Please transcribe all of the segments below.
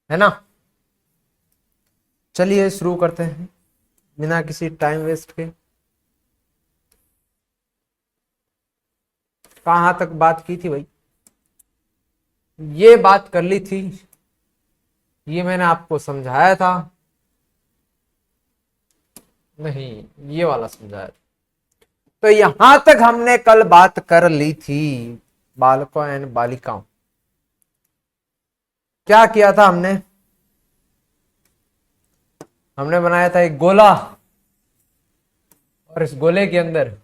है ना। चलिए शुरू करते हैं बिना किसी टाइम वेस्ट के। कहाँ तक बात की थी भाई? ये बात कर ली थी, ये मैंने आपको समझाया था। नहीं, ये वाला समझाया था। तो यहां तक हमने कल बात कर ली थी बालकों एंड बालिकाओं। क्या किया था हमने? हमने बनाया था एक गोला, और इस गोले के अंदर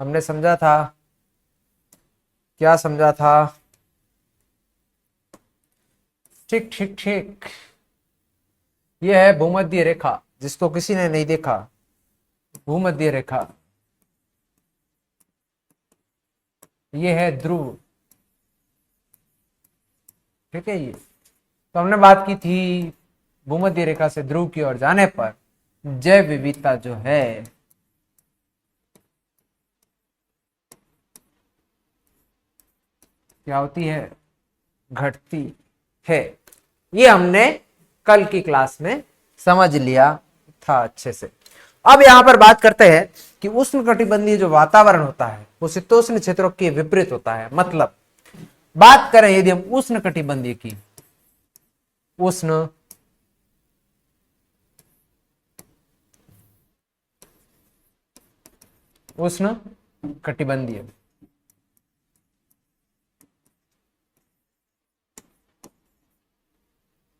हमने समझा था, क्या समझा था? ठीक ठीक ठीक, यह है भूमध्य रेखा, जिसको किसी ने नहीं देखा। भूमध्य रेखा, ये है ध्रुव। ठीक है। ये तो हमने बात की थी, भूमध्य रेखा से ध्रुव की ओर जाने पर जैव विविधता जो है क्या होती है? घटती है। ये हमने कल की क्लास में समझ लिया था अच्छे से। अब यहां पर बात करते हैं कि उष्णकटिबंधीय जो वातावरण होता है वो शीतोष्ण क्षेत्रों के विपरीत होता है। मतलब बात करें यदि हम उष्णकटिबंधीय की, उष्ण उष्ण कटिबंधीय,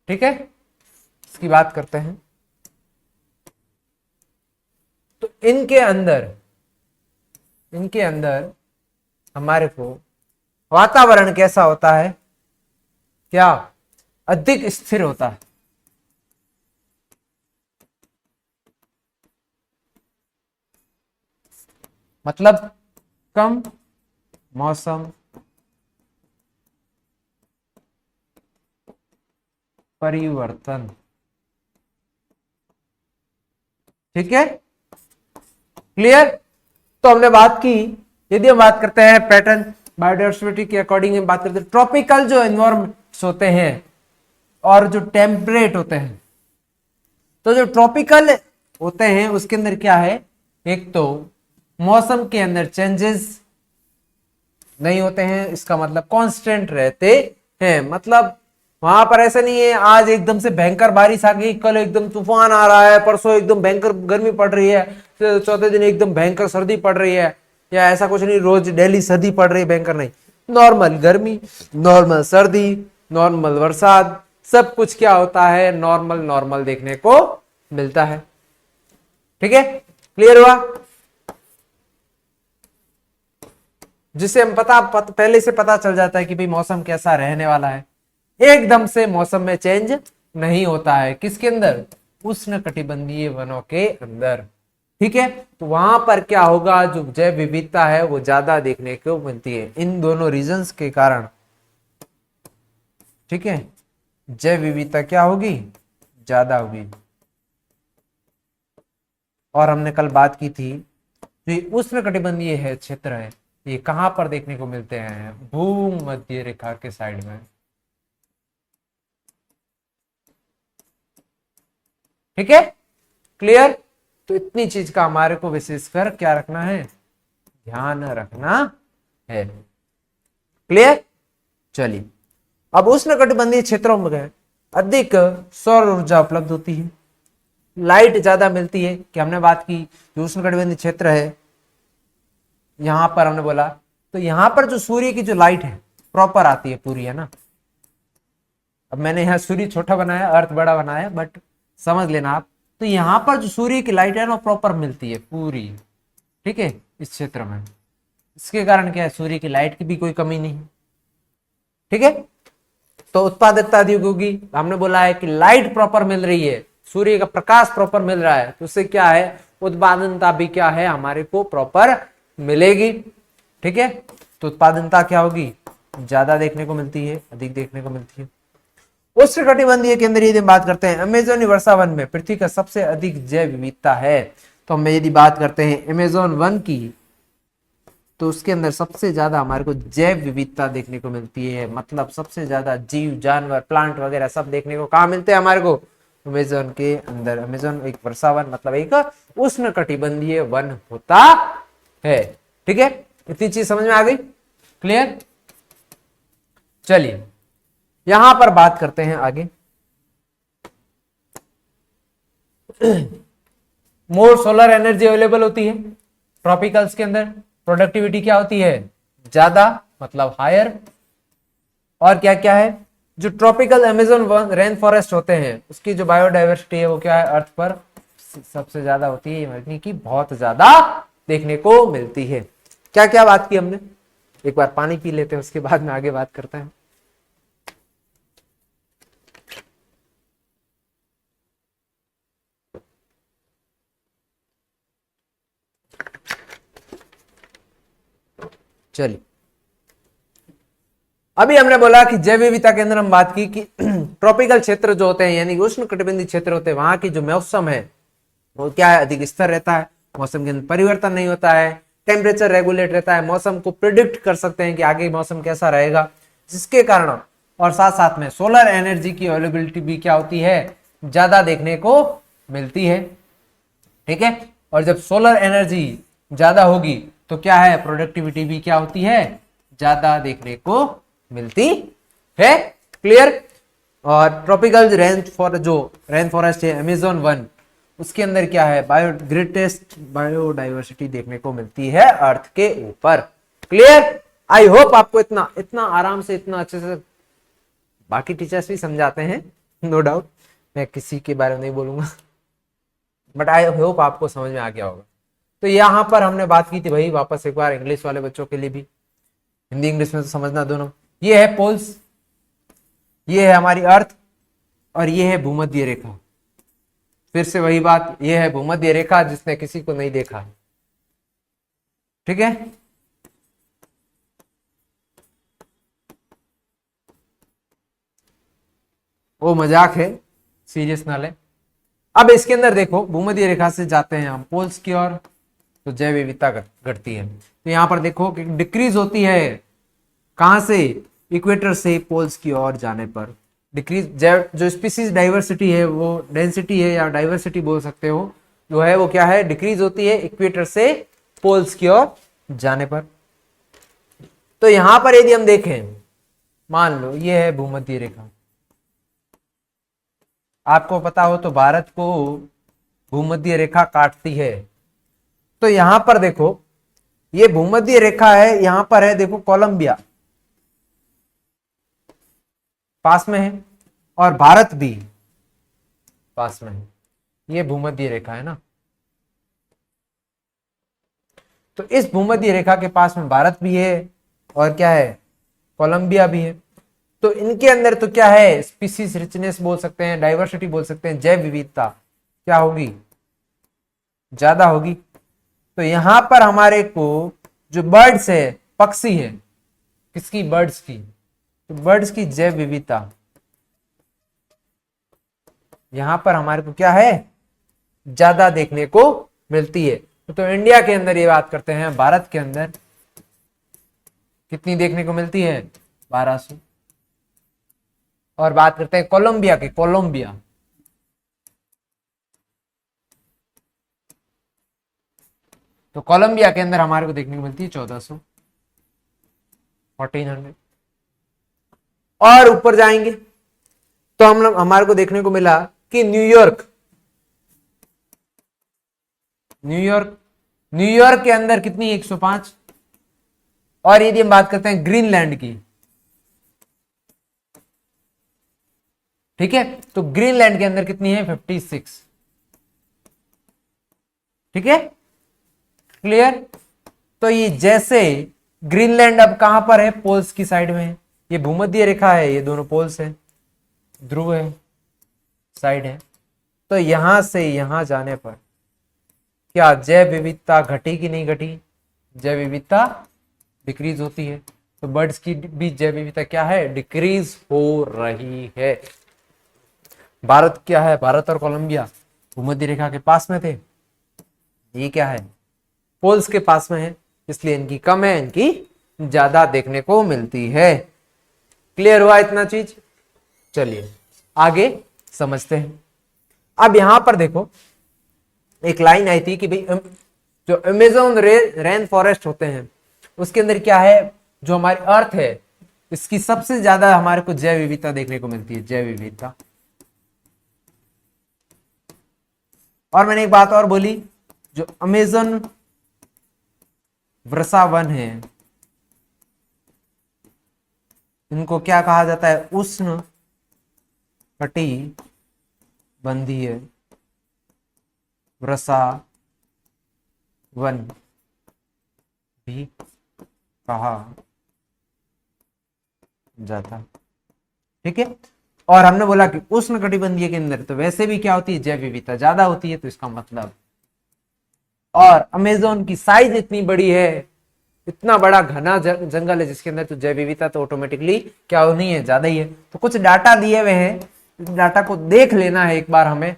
ठीक है, इसकी बात करते हैं। तो इनके अंदर हमारे को वातावरण कैसा होता है? क्या अधिक स्थिर होता है? मतलब कम मौसम परिवर्तन। ठीक है, क्लियर। तो हमने बात की, यदि हम बात करते हैं पैटर्न बायोडायवर्सिटी के अकॉर्डिंग, हम बात करते हैं ट्रॉपिकल जो एनवायरमेंट्स होते हैं और जो टेम्परेट होते हैं। तो जो ट्रॉपिकल होते हैं उसके अंदर क्या है? एक तो मौसम के अंदर चेंजेस नहीं होते हैं, इसका मतलब कांस्टेंट रहते हैं। मतलब वहां पर ऐसा नहीं है आज एकदम से भयंकर बारिश आ गई, कल एकदम तूफान आ रहा है, परसों एकदम भयंकर गर्मी पड़ रही है, चौथे दिन एकदम भयंकर सर्दी पड़ रही है, या ऐसा कुछ नहीं रोज डेली सर्दी पड़ रही है भयंकर, नहीं। नॉर्मल गर्मी, नॉर्मल सर्दी, नॉर्मल बरसात, सब कुछ क्या होता है? नॉर्मल नॉर्मल देखने को मिलता है। ठीक है, क्लियर हुआ? जिससे हम पहले से पता चल जाता है कि भाई मौसम कैसा रहने वाला है। एकदम से मौसम में चेंज नहीं होता है। किसके अंदर? उष्ण कटिबंधीय वनों के अंदर। ठीक है, तो वहां पर क्या होगा? जो जैव विविधता है वो ज्यादा देखने को मिलती है इन दोनों रीजंस के कारण। ठीक है, जैव विविधता क्या होगी? ज्यादा होगी। और हमने कल बात की थी, जो उष्ण कटिबंधीय है क्षेत्र है, ये कहां पर देखने को मिलते हैं? भूमध्य रेखा के साइड में। ठीक है, क्लियर। तो इतनी चीज का हमारे को विशेषकर क्या रखना है? ध्यान रखना है। क्लियर। चलिए, अब उष्णकटिबंधीय क्षेत्रों में अधिक सौर ऊर्जा उपलब्ध होती है, लाइट ज्यादा मिलती है। कि हमने बात की जो उष्णकटिबंधीय क्षेत्र है, यहां पर हमने बोला तो यहां पर जो सूर्य की जो लाइट है प्रॉपर आती है पूरी, है ना। अब मैंने यहाँ सूर्य छोटा बनाया, अर्थ बड़ा बनाया, बट समझ लेना आप। तो यहां पर जो सूर्य की लाइट है ना प्रॉपर मिलती है पूरी। ठीक है, इस क्षेत्र में। इसके कारण क्या है? सूर्य की लाइट की भी कोई कमी नहीं है। ठीक है, तो उत्पादकता अधिक होगी। हमने बोला है कि लाइट प्रॉपर मिल रही है, सूर्य का प्रकाश प्रॉपर मिल रहा है, तो उससे क्या है? उत्पादनता भी क्या है? हमारे को प्रॉपर मिलेगी। ठीक है, तो उत्पादनता क्या होगी? ज्यादा देखने को मिलती है, अधिक देखने को मिलती है। उष्णकटिबंधीय के अंदर यदि बात करते हैं अमेजोनी वर्षा वन में पृथ्वी का सबसे अधिक जैव विविधता है। तो हम यदि बात करते हैं अमेजोन वन की, तो उसके अंदर सबसे ज्यादा हमारे को जैव विविधता देखने को मिलती है, मतलब सबसे ज्यादा जीव जानवर प्लांट वगैरह सब देखने को कहाँ मिलते हैं हमारे को, अमेजन के अंदर। अमेजन एक वर्षावन मतलब एक उष्ण कटिबंधीय वन होता है। ठीक है, इतनी चीज समझ में आ गई, क्लियर। चलिए यहां पर बात करते हैं आगे। मोर सोलर एनर्जी अवेलेबल होती है ट्रॉपिकल्स के अंदर। प्रोडक्टिविटी क्या होती है, ज्यादा मतलब हायर। और क्या क्या है, जो ट्रॉपिकल अमेजन रेन फॉरेस्ट होते हैं उसकी जो बायोडाइवर्सिटी है वो क्या है, अर्थ पर सबसे ज्यादा होती है, यानी कि बहुत ज्यादा देखने को मिलती है। क्या क्या बात की हमने, एक बार पानी पी लेते हैं उसके बाद में आगे बात करते हैं। चलिए अभी हमने बोला कि जैव विविधता के अंदर हम बात की कि ट्रॉपिकल क्षेत्र जो होते हैं यानी उष्ण कटिबंधीय क्षेत्र होते हैं, वहां की जो मौसम है वो क्या है, अधिक स्थिर रहता है, मौसम के अंदर परिवर्तन नहीं होता है, टेम्परेचर रेगुलेट रहता है, मौसम को प्रिडिक्ट कर सकते हैं कि आगे मौसम कैसा रहेगा, जिसके कारण और साथ साथ में सोलर एनर्जी की अवेलेबिलिटी भी क्या होती है, ज्यादा देखने को मिलती है। ठीक है, और जब सोलर एनर्जी ज्यादा होगी तो क्या है, प्रोडक्टिविटी भी क्या होती है, ज्यादा देखने को मिलती है, क्लियर। और ट्रॉपिकल रेन फॉरेस्ट है अमेजोन वन, उसके अंदर क्या है, ग्रेटेस्ट बायोडाइवर्सिटी देखने को मिलती है अर्थ के ऊपर, क्लियर। आई होप आपको इतना इतना आराम से इतना अच्छे से, बाकी टीचर्स भी समझाते हैं नो डाउट, मैं किसी के बारे में नहीं बोलूंगा, बट आई होप आपको समझ में आ गया होगा। तो यहां पर हमने बात की थी भाई, वापस एक बार इंग्लिश वाले बच्चों के लिए भी, हिंदी इंग्लिश में तो समझना दोनों। ये है पोल्स, ये है हमारी अर्थ, और ये है भूमध्य रेखा। फिर से वही बात, ये है भूमध्य रेखा जिसने किसी को नहीं देखा, ठीक है। वो मजाक है, सीरियस ना ले। अब इसके अंदर देखो, भूमध्य रेखा से जाते हैं हम पोल्स की ओर तो जैव विविधता घटती है। तो यहां पर देखो कि डिक्रीज होती है, कहां से, इक्वेटर से पोल्स की ओर जाने पर डिक्रीज, जो स्पीसीज डाइवर्सिटी है वो डेंसिटी है या डाइवर्सिटी बोल सकते हो, जो है वो क्या है, डिक्रीज होती है इक्वेटर से पोल्स की ओर जाने पर। तो यहां पर यदि हम देखें, मान लो ये है भूमध्य रेखा, आपको पता हो तो भारत को भूमध्य रेखा काटती है। तो यहां पर देखो ये भूमध्य रेखा है, यहां पर है देखो कोलंबिया पास में है और भारत भी पास में है, ये भूमध्य रेखा है ना। तो इस भूमध्य रेखा के पास में भारत भी है और क्या है, कोलंबिया भी है। तो इनके अंदर तो क्या है, स्पीसीज रिचनेस बोल सकते हैं, डाइवर्सिटी बोल सकते हैं, जैव विविधता क्या होगी, ज्यादा होगी। तो यहां पर हमारे को जो बर्ड्स है, पक्षी है, किसकी, बर्ड्स की, तो बर्ड्स की जैव विविधता यहां पर हमारे को क्या है, ज्यादा देखने को मिलती है। तो इंडिया के अंदर ये बात करते हैं, भारत के अंदर कितनी देखने को मिलती है, 1200। और बात करते हैं कोलंबिया की, कोलंबिया तो कोलंबिया के अंदर हमारे को देखने को मिलती है 1400, 1400। और ऊपर जाएंगे तो हम हमारे को देखने को मिला कि न्यूयॉर्क, न्यूयॉर्क न्यूयॉर्क के अंदर कितनी, 105। और यदि हम बात करते हैं ग्रीनलैंड की, ठीक है, तो ग्रीनलैंड के अंदर कितनी है, 56, ठीक है, क्लियर। तो ये जैसे ग्रीनलैंड अब कहां पर है, पोल्स की साइड में है, ये भूमध्य रेखा है, ये दोनों पोल्स है, ध्रुव है, साइड है। तो यहां से यहां जाने पर क्या जैव विविधता घटी कि नहीं घटी, जैव विविधता डिक्रीज होती है। तो बर्ड्स की भी जैव विविधता क्या है, डिक्रीज हो रही है। भारत क्या है, भारत और कोलंबिया भूमध्य रेखा के पास में थे, ये क्या है, पोल्स के पास में है, इसलिए इनकी कम है, इनकी ज्यादा देखने को मिलती है। क्लियर हुआ इतना चीज? चलिए आगे समझते हैं। अब यहां पर देखो एक लाइन आई थी कि भाई जो अमेज़न रेन फॉरेस्ट होते हैं उसके अंदर क्या है, जो हमारी अर्थ है इसकी सबसे ज्यादा हमारे को जैव विविधता देखने को मिलती है, जैव विविधता। और मैंने एक बात और बोली, जो अमेज़न वर्षावन है इनको क्या कहा जाता है, उष्ण कटिबंधीय वर्षावन भी कहा जाता। ठीक है, और हमने बोला कि उष्ण कटिबंधीय के अंदर तो वैसे भी क्या होती है, जैव विविधता ज्यादा होती है, तो इसका मतलब, और अमेज़न की साइज इतनी बड़ी है, इतना बड़ा घना जंगल है जिसके अंदर तो जैव विविधता तो ऑटोमेटिकली क्या होनी है, ज्यादा ही है। तो कुछ डाटा दिए हुए हैं, डाटा को देख लेना है एक बार हमें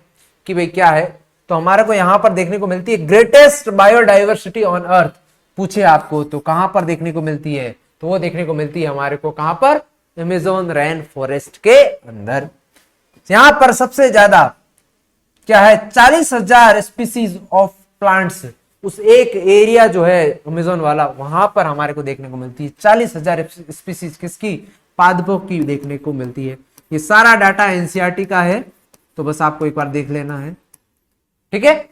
कि भाई क्या है। तो हमारे को यहां पर देखने को मिलती है ग्रेटेस्ट बायोडाइवर्सिटी ऑन अर्थ। पूछे आपको तो कहां पर देखने को मिलती है, तो वो देखने को मिलती है हमारे को कहां पर, अमेज़न रेन फॉरेस्ट के अंदर। यहां पर सबसे ज्यादा क्या है, 40,000 स्पीसीज ऑफ प्लांट्स उस एक एरिया जो है अमेज़न वाला, वहां पर हमारे को देखने को मिलती है 40,000 स्पीसीज किसकी, पादपों की देखने को मिलती है। ये सारा डाटा एनसीईआरटी का है, तो बस आपको एक बार देख लेना है। ठीक है,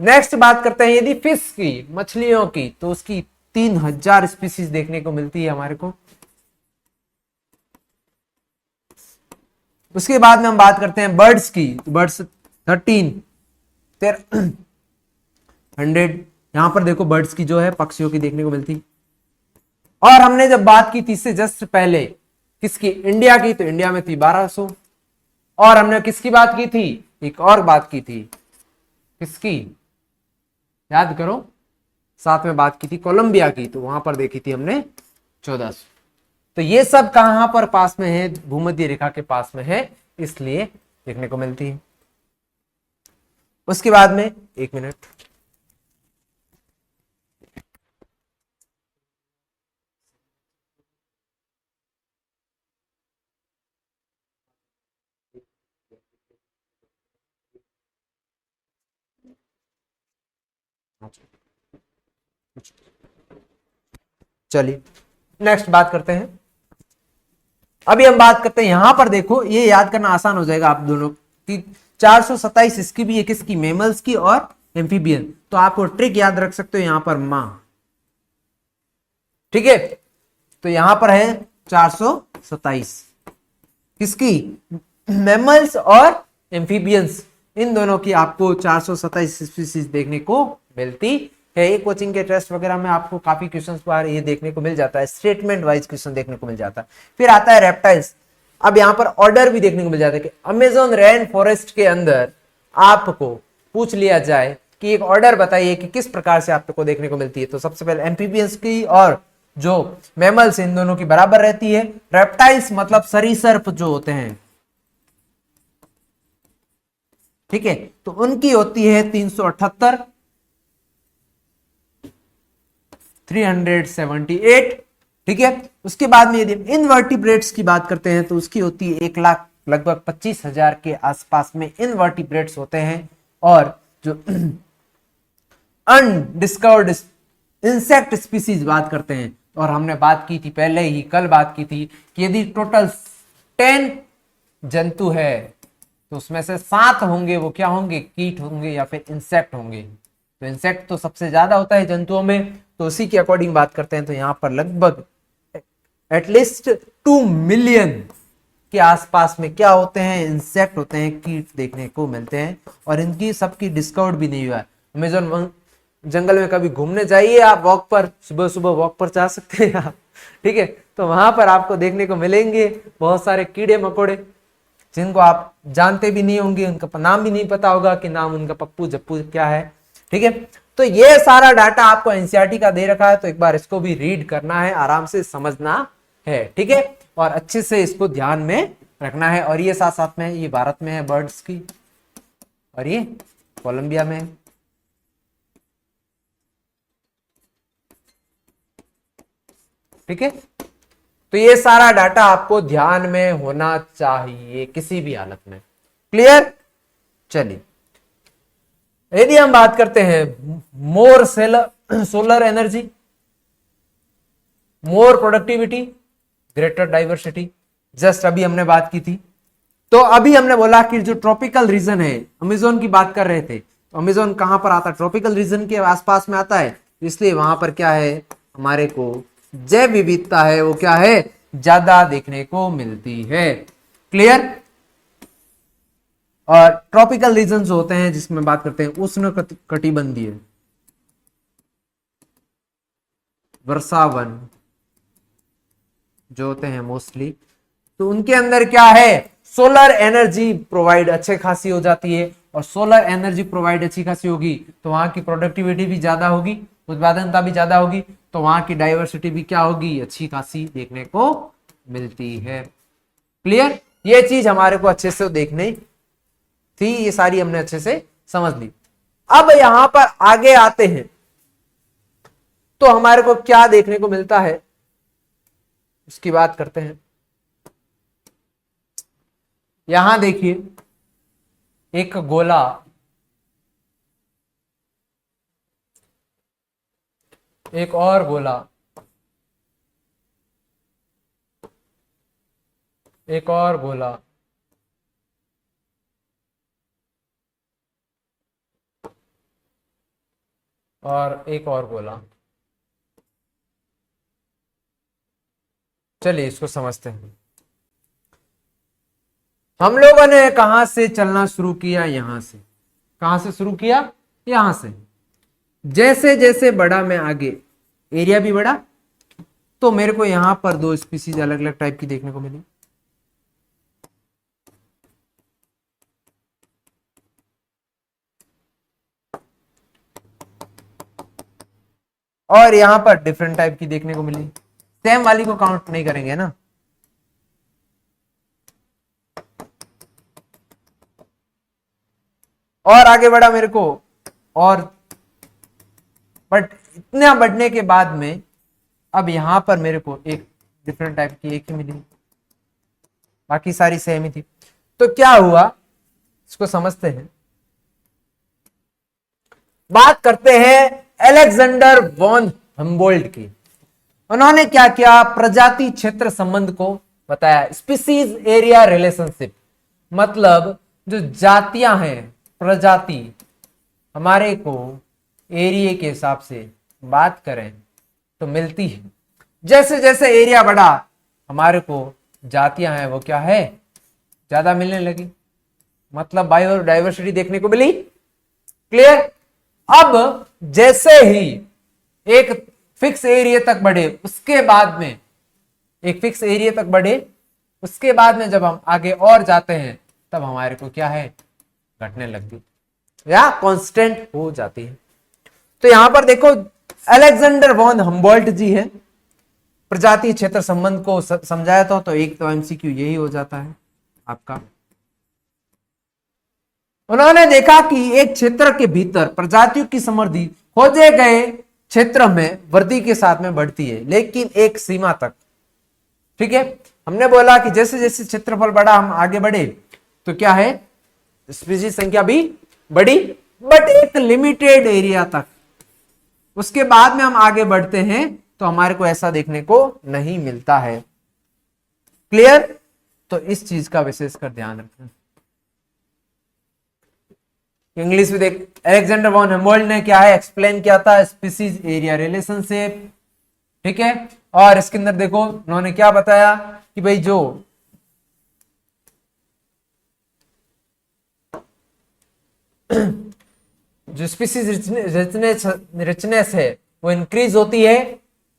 नेक्स्ट बात करते हैं यदि फिश की, मछलियों की, तो उसकी 3,000 स्पीसीज देखने को मिलती है हमारे को। उसके बाद में हम बात करते हैं बर्ड्स की, तो बर्ड्स 1300 यहां पर देखो बर्ड्स की जो है, पक्षियों की देखने को मिलती। और हमने जब बात की थी इससे जस्ट पहले किसकी, इंडिया की, तो इंडिया में थी 1200। और हमने किसकी बात की थी, एक और बात की थी, किसकी याद करो, साथ में बात की थी कोलंबिया की, तो वहां पर देखी थी हमने 1400। तो ये सब कहां पर पास में है, भूमध्य रेखा के पास में है, इसलिए देखने को मिलती है। उसके बाद में एक मिनट, चलिए नेक्स्ट बात करते हैं। अभी हम बात करते हैं, यहां पर देखो ये याद करना आसान हो जाएगा आप दोनों की, 427 इसकी भी है, किसकी, मेमल्स की और एम्फीबियन। तो आपको ट्रिक याद रख सकते हो यहां पर मां। ठीक है, तो यहां पर है 427 किसकी, मेमल्स और एम्फीबियंस, इन दोनों की आपको 427 स्पीसीज देखने को मिलती है। एक कोचिंग के टेस्ट वगैरह में आपको काफी क्वेश्चंस पर ये देखने को मिल जाता है, स्टेटमेंट वाइज क्वेश्चन देखने को मिल जाता है। फिर आता है रेप्टाइल्स। अब यहाँ पर ऑर्डर भी देखने को मिल जाता है कि अमेज़न रेन फॉरेस्ट के अंदर आपको पूछ लिया जाए कि एक ऑर्डर बताइए कि किस प्रकार से आपको देखने को मिलती है, तो सबसे पहले एम्फीबियंस की और जो मैमल्स इन दोनों की बराबर रहती है। रेप्टाइल्स मतलब सरीसृप जो होते हैं, ठीक है, तो उनकी होती है 378, 378। ठीक है, उसके बाद में यदि इनवर्टिब्रेट्स की बात करते हैं तो उसकी होती है 1,00,000 लगभग 25,000 के आसपास में इनवर्टिब्रेट्स होते हैं। और जो अनडिस्कवर्ड इंसेक्ट स्पीसीज बात करते हैं, और हमने बात की थी पहले ही, कल बात की थी कि यदि टोटल 10 जंतु है तो उसमें से 7 होंगे, वो क्या होंगे, कीट होंगे या फिर इंसेक्ट होंगे। तो इंसेक्ट तो सबसे ज्यादा होता है जंतुओं में, तो उसी के अकॉर्डिंग बात करते हैं तो यहां पर लगभग एटलीस्ट 2 मिलियन के आसपास में क्या होते हैं, इंसेक्ट होते हैं, कीट देखने को मिलते हैं। और इनकी सबकी डिस्कवर्ड भी नहीं हुआ है। अमेज़न जंगल में कभी घूमने जाइए आप, वॉक पर, सुबह सुबह वॉक पर जा सकते हैं आप, ठीक है, तो वहां पर आपको देखने को मिलेंगे बहुत सारे कीड़े मकोड़े जिनको आप जानते भी नहीं होंगे, उनका नाम भी नहीं पता होगा कि नाम उनका पप्पू जप्पू क्या है। ठीक है, तो ये सारा डाटा आपको एनसीईआरटी का दे रखा है, तो एक बार इसको भी रीड करना है, आराम से समझना है। ठीक है, और अच्छे से इसको ध्यान में रखना है। और ये साथ साथ में ये भारत में है बर्ड्स की, और ये कोलंबिया में है। ठीक है, तो ये सारा डाटा आपको ध्यान में होना चाहिए किसी भी हालत में। क्लियर? चलिए, यदि हम बात करते हैं more solar energy, more productivity, greater diversity, just अभी हमने बात की थी। तो अभी हमने बोला कि जो ट्रॉपिकल रीजन है, अमेजोन की बात कर रहे थे, तो अमेजोन कहां पर आता है? ट्रॉपिकल रीजन के आसपास में आता है, इसलिए वहां पर क्या है, हमारे को जैव विविधता है वो क्या है, ज्यादा देखने को मिलती है। क्लियर? और ट्रॉपिकल रीजन होते हैं जिसमें बात करते हैं उष्ण कटिबंधीय वर्षावन जो होते हैं मोस्टली, तो उनके अंदर क्या है, सोलर एनर्जी प्रोवाइड अच्छे खासी हो जाती है, और सोलर एनर्जी प्रोवाइड अच्छी खासी होगी तो वहां की प्रोडक्टिविटी भी ज्यादा होगी, उत्पादनता भी ज्यादा होगी, तो वहां की डाइवर्सिटी भी क्या होगी, अच्छी खासी देखने को मिलती है। क्लियर? ये चीज हमारे को अच्छे से देखनी थी, ये सारी हमने अच्छे से समझ ली। अब यहां पर आगे आते हैं तो हमारे को क्या देखने को मिलता है उसकी बात करते हैं। यहां देखिए, एक गोला, एक और गोला, एक और गोला, और एक और गोला। चलिए इसको समझते हैं। हम लोगों ने कहां से चलना शुरू किया, यहां से। कहां से शुरू किया? यहां से। जैसे जैसे बढ़ा मैं आगे, एरिया भी बढ़ा, तो मेरे को यहां पर दो स्पीसीज अलग अलग टाइप की देखने को मिली। और यहां पर डिफरेंट टाइप की देखने को मिली। सेम वाली को काउंट नहीं करेंगे ना। और आगे बढ़ा मेरे को, और बट इतना बढ़ने के बाद में अब यहां पर मेरे को एक डिफरेंट टाइप की एक ही मिली, बाकी सारी सेम ही थी। तो क्या हुआ इसको समझते हैं। बात करते हैं अलेक्जेंडर वॉन हम्बोल्ट की। उन्होंने क्या किया, प्रजाति क्षेत्र संबंध को बताया, स्पीसीज एरिया रिलेशनशिप। मतलब जो जातियां हैं, प्रजाति, हमारे को एरिया के हिसाब से बात करें तो मिलती है। जैसे जैसे एरिया बढ़ा हमारे को जातियां हैं वो क्या है, ज्यादा मिलने लगी, मतलब बायोडाइवर्सिटी देखने को मिली। क्लियर? अब जैसे ही एक फिक्स एरिया तक बढ़े, उसके बाद में एक फिक्स एरिया तक बढ़े, उसके बाद में जब हम आगे और जाते हैं तब हमारे को क्या है, घटने लगती या कांस्टेंट हो जाती है। तो यहां पर देखो, अलेक्जेंडर वॉन हम्बोल्ट जी है, प्रजाति क्षेत्र संबंध को समझाया तो एक तो एमसीक्यू यही हो जाता है आपका। उन्होंने देखा कि एक क्षेत्र के भीतर प्रजातियों की समृद्धि खोजे गए क्षेत्र में वृद्धि के साथ में बढ़ती है, लेकिन एक सीमा तक। ठीक है, हमने बोला कि जैसे जैसे क्षेत्रफल बढ़ा, हम आगे बढ़े तो क्या है, स्पीशीज संख्या भी बढ़ी, बट एक लिमिटेड एरिया तक। उसके बाद में हम आगे बढ़ते हैं तो हमारे को ऐसा देखने को नहीं मिलता है। क्लियर? तो इस चीज का विशेषकर ध्यान रखना। इंग्लिश में देख, अलेक्जेंडर वॉन हम्बोल्ट ने क्या है, एक्सप्लेन किया था, स्पीसीज एरिया रिलेशनशिप। ठीक है, और इसके अंदर देखो उन्होंने क्या बताया कि भाई जो स्पीसीज रिचनेस है वो इंक्रीज होती है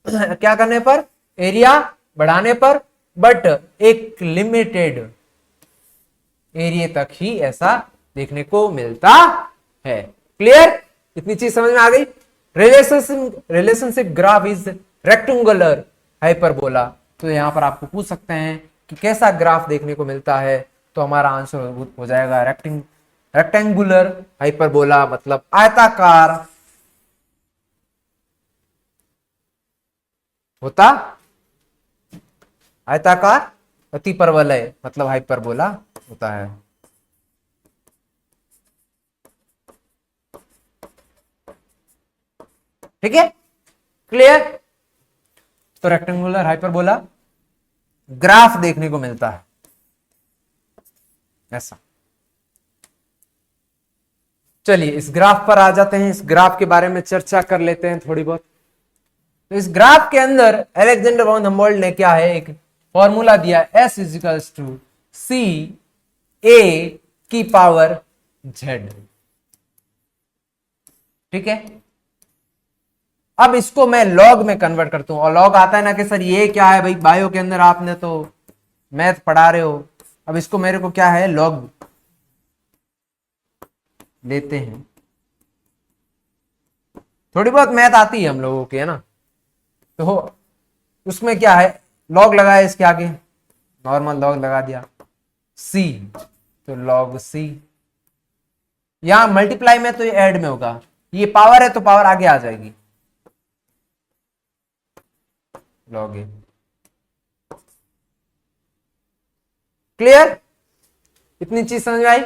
क्या करने पर, एरिया बढ़ाने पर, बट एक लिमिटेड एरिया तक ही ऐसा देखने को मिलता है। क्लियर? इतनी चीज समझ में आ गई। Relationship graph is rectangular hyperbola. तो यहां पर आपको पूछ सकते हैं कि कैसा ग्राफ देखने को मिलता है, तो हमारा आंसर हो जाएगा रेक्टेंगुलर हाइपरबोला, मतलब आयताकार होता आयताकार अति परवलय मतलब हाइपरबोला होता है। ठीक है, क्लियर। तो रेक्टेंगुलर हाइपरबोला ग्राफ देखने को मिलता है ऐसा। चलिए इस ग्राफ पर आ जाते हैं, इस ग्राफ के बारे में चर्चा कर लेते हैं थोड़ी बहुत। तो इस ग्राफ के अंदर अलेक्जेंडर वॉन हम्बोल्ट ने क्या है, एक फॉर्मूला दिया, S इजिकल्स टू सी ए की पावर Z। ठीक है, अब इसको मैं लॉग में कन्वर्ट करता हूं, और लॉग आता है ना कि सर ये क्या है भाई, बायो के अंदर आपने तो मैथ पढ़ा रहे हो। अब इसको मेरे को क्या है, लॉग लेते हैं। थोड़ी बहुत मैथ आती है हम लोगों की, है ना। तो उसमें क्या है, लॉग लगाया इसके आगे, नॉर्मल लॉग लगा दिया, सी तो लॉग सी। यहां मल्टीप्लाई में तो ये ऐड में होगा, ये पावर है तो पावर आगे आ जाएगी, लॉग ए। क्लियर, इतनी चीज समझ में आई।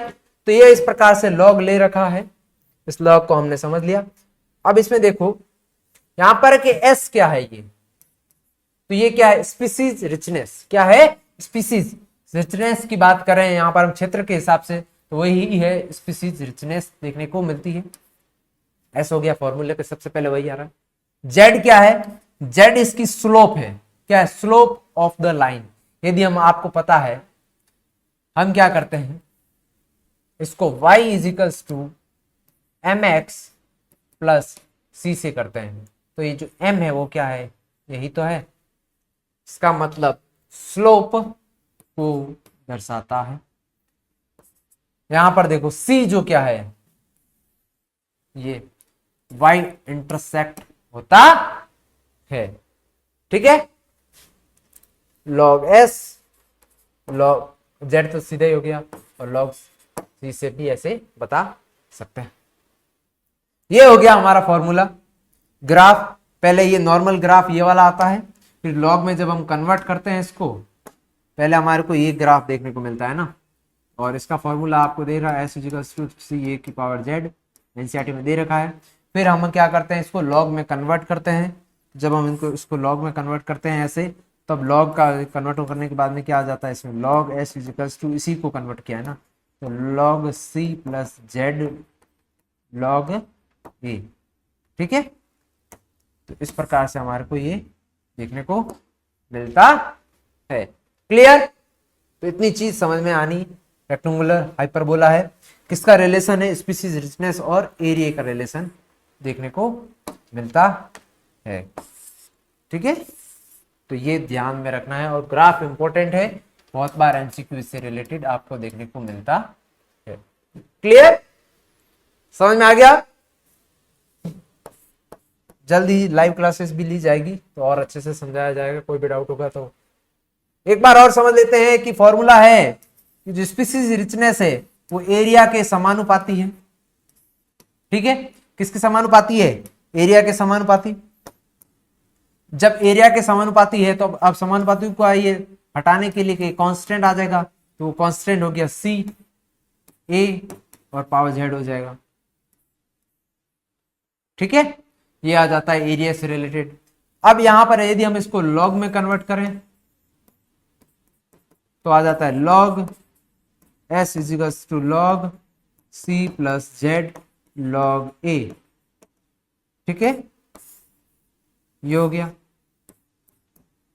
तो ये इस प्रकार से लॉग ले रखा है, इस लॉग को हमने समझ लिया। अब इसमें देखो यहां पर कि एस क्या है, ये तो ये क्या है, स्पीसीज रिचनेस। क्या है, स्पीसीज रिचनेस की बात कर रहे हैं यहां पर हम क्षेत्र के हिसाब से, तो वही है स्पीसीज रिचनेस देखने को मिलती है। एस हो गया, फॉर्मूले पे सबसे पहले वही आ रहा है। जेड क्या है, जेड इसकी स्लोप है। क्या है, स्लोप ऑफ द लाइन। यदि हम आपको पता है, हम क्या करते हैं इसको y equals to m x plus c से करते हैं। तो ये जो m है वो क्या है, यही तो है, इसका मतलब स्लोप को दर्शाता है। यहां पर देखो c जो क्या है, ये y इंटरसेक्ट होता है। ठीक है, log s log z तो सीधा ही हो गया, और log c से भी ऐसे बता सकते हैं। ये हो गया हमारा फॉर्मूला। ग्राफ पहले ये नॉर्मल ग्राफ ये वाला आता है, फिर लॉग में जब हम कन्वर्ट करते हैं इसको, पहले हमारे को ये ग्राफ देखने को मिलता है ना। और इसका फॉर्मूला आपको दे रहा है S इक्वल्स टू सी ए की पावर Z, एनसीईआरटी में दे रखा है। फिर हम क्या करते हैं, इसको लॉग में कन्वर्ट करते हैं। जब हम इसको लॉग में कन्वर्ट करते हैं ऐसे, तब लॉग का कन्वर्ट करने के बाद में क्या आ जाता है, इसमें लॉग S इक्वल्स टू इसी को कन्वर्ट किया है ना, तो log C plus Z log a. ठीक है, तो इस प्रकार से हमारे को ये देखने को मिलता है। क्लियर, तो इतनी चीज समझ में आनी। रेक्टेंगुलर हाइपरबोला है, किसका रिलेशन है, स्पीसीज रिचनेस और एरिया का रिलेशन देखने को मिलता है। ठीक है, तो ये ध्यान में रखना है। और ग्राफ इंपॉर्टेंट है, बहुत बार एमसीक्यू से रिलेटेड आपको देखने को मिलता है। क्लियर, समझ में आ गया। जल्दी लाइव क्लासेस भी ली जाएगी तो और अच्छे से समझाया जाएगा, कोई भी डाउट होगा तो। एक बार और समझ लेते हैं कि फॉर्मूला है कि जो स्पीसीज रिचनेस है वो एरिया के समानुपाती है। ठीक है, किसके समानुपाती है, एरिया के समानुपाती। जब एरिया के समानुपाती है तो अब समानुपाती को आइए हटाने के लिए कांस्टेंट आ जाएगा, तो वो कांस्टेंट हो गया सी ए और पावर जेड हो जाएगा। ठीक है, ये आ जाता है एरिया से रिलेटेड। अब यहां पर यदि हम इसको लॉग में कन्वर्ट करें तो आ जाता है log S equals to log C plus Z log a. ठीक है, ये हो गया।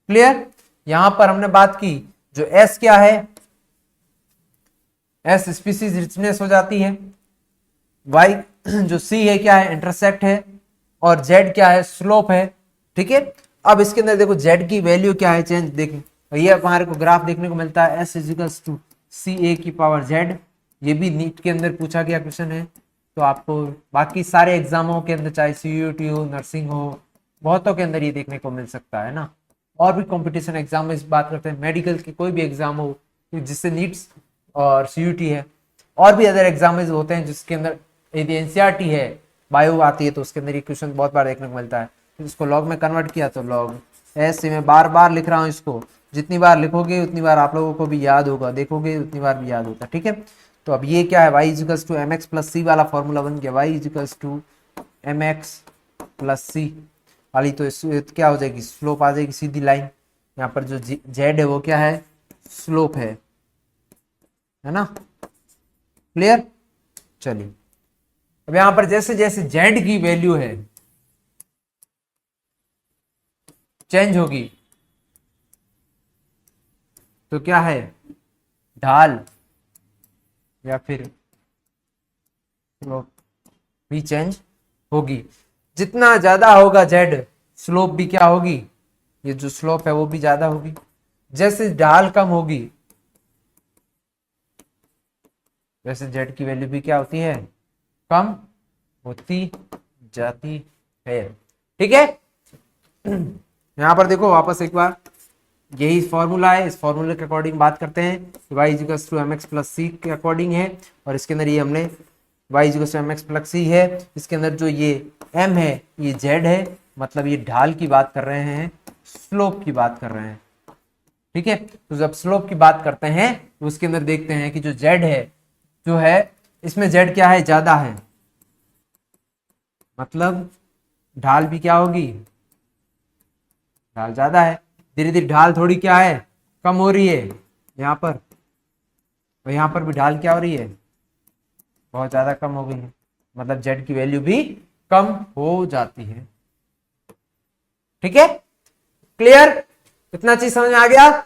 क्लियर, यहां पर हमने बात की जो S क्या है, S स्पीसीज रिचनेस हो जाती है, Y जो C है क्या है, इंटरसेक्ट है, और Z क्या है, स्लोप है। ठीक है, अब इसके अंदर देखो Z की वैल्यू क्या है, चेंज देखें, ये हमारे को ग्राफ देखने को मिलता है S इजिकल्स टू सी ए की पावर Z। ये भी नीट के अंदर पूछा गया क्वेश्चन है, तो आपको बाकी सारे एग्जामों के अंदर चाहे CUET हो, नर्सिंग हो, बहुतों के अंदर ये देखने को मिल सकता है ना। और भी कंपटीशन एग्जाम में इस बात करते हैं, मेडिकल की कोई भी एग्जाम हो जिससे नीट्स और CUET है, और भी अदर एग्जाम होते हैं जिसके अंदर यदि एनसीईआरटी है, बायो आती है, तो उसके अंदर ये क्वेश्चन बहुत बार देखने को मिलता है। इसको लॉग में कन्वर्ट किया तो लॉग ऐसे मैं बार बार लिख रहा हूँ इसको, जितनी बार लिखोगे उतनी बार आप लोगों को भी याद होगा, देखोगे उतनी बार भी याद होगा, ठीक है। तो अब ये क्या है, y equals to m x plus c वाला फॉर्मूला बन गया, y equals to m x plus c वाली, तो क्या हो जाएगी, स्लोप आ जाएगी सीधी लाइन। यहाँ पर जो z है वो क्या है, स्लोप है ना, क्लियर। चलिए अब यहाँ पर जैसे जैसे z की वैल्यू है चेंज होगी तो क्या है, ढाल या फिर स्लोप भी चेंज होगी। जितना ज्यादा होगा z, स्लोप भी क्या होगी, ये जो स्लोप है वो भी ज्यादा होगी। जैसे ढाल कम होगी वैसे z की वैल्यू भी क्या होती है, कम होती जाती है, ठीक है। यहां पर देखो वापस एक बार, यही फॉर्मूला है, इस फॉर्मूले के अकॉर्डिंग बात करते हैं, y equals to m x plus c के अकॉर्डिंग है, और इसके अंदर ये हमने y equals to m x plus c है, इसके अंदर जो ये m है ये z है, मतलब ये ढाल की बात कर रहे हैं, स्लोप की बात कर रहे हैं, ठीक है। तो जब स्लोप की बात करते हैं तो उसके अंदर देखते हैं कि जो z है, जो है इसमें z क्या है, ज्यादा है, मतलब ढाल भी क्या होगी, ढाल ज्यादा है। धीरे धीरे ढाल थोड़ी क्या है, कम हो रही है यहाँ पर, और यहाँ पर भी ढाल क्या हो रही है, बहुत ज्यादा कम हो गई है, मतलब z की वैल्यू भी कम हो जाती है, ठीक है, क्लियर। इतना चीज समझ में आ गया,